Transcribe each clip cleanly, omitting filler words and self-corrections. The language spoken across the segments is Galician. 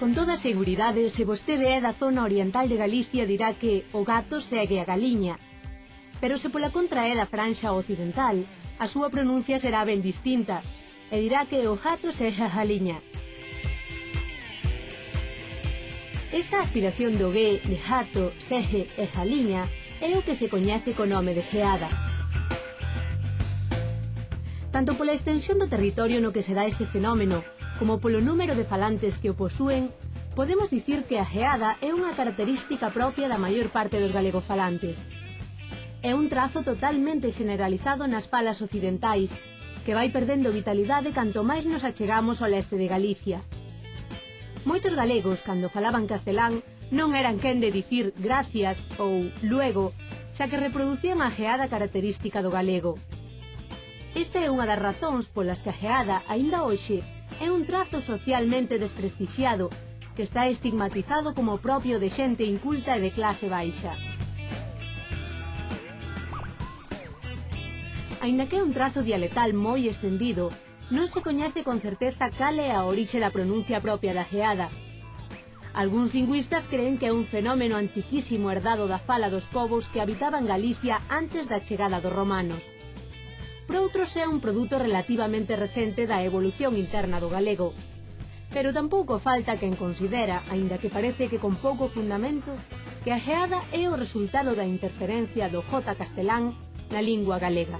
Con toda seguridade, se vostede é da zona oriental de Galicia, dirá que o gato segue a galiña. Pero se pola contra é da franxa occidental, a súa pronuncia será ben distinta, e dirá que o gato segue a galiña. Esta aspiración do G de gato, segue e galiña é o que se coñece co nome de geada. Tanto pola extensión do territorio no que se dá este fenómeno, como polo número de falantes que o posúen, podemos dicir que a geada é unha característica propia da maior parte dos galegofalantes. É un trazo totalmente generalizado nas falas occidentais, que vai perdendo vitalidade canto máis nos achegamos ao leste de Galicia. Moitos galegos, cando falaban castelán, non eran quen de dicir gracias ou luego, xa que reproducían a geada característica do galego. Esta é unha das razóns polas que a geada, aínda hoxe, é un trazo socialmente desprestixiado, que está estigmatizado como propio de xente inculta e de clase baixa. Aínda que é un trazo dialectal moi estendido, non se coñece con certeza cal é a orixe da pronuncia propia da geada. Algúns lingüistas creen que é un fenómeno antiquísimo herdado da fala dos povos que habitaban Galicia antes da chegada dos romanos. Por outros é un produto relativamente recente da evolución interna do galego. Pero tampouco falta quen considera, aínda que parece que con pouco fundamento, que a geada é o resultado da interferencia do jota castelán na lingua galega.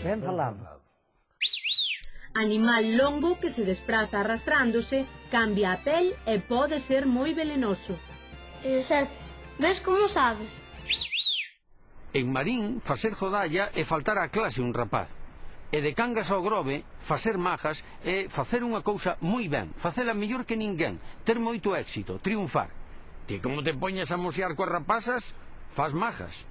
Ben falado. Animal longo que se despraza arrastrándose, cambia a pel e pode ser moi velenoso. Ves como sabes? En Marín, facer jodalla é faltar á clase un rapaz. E de Cangas ao Grove, facer majas é facer unha cousa moi ben, facela mellor que ninguén, ter moito éxito, triunfar. Ti como te poñas a mosear coas rapazas, faz majas.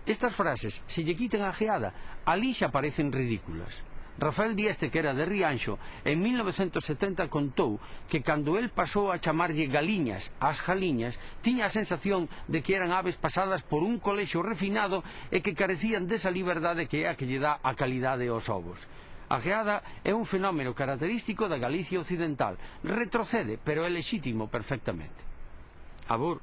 Estas frases, se lle quiten a geada, ali xa parecen ridículas. Rafael Dieste, que era de Rianxo, en 1970 contou que cando el pasou a chamarlle galiñas ás jaliñas, tiña a sensación de que eran aves pasadas por un colexio refinado e que carecían desa liberdade que é a que lle dá a calidade aos ovos. A geada é un fenómeno característico da Galicia occidental. Retrocede, pero é lexítimo perfectamente. Abur.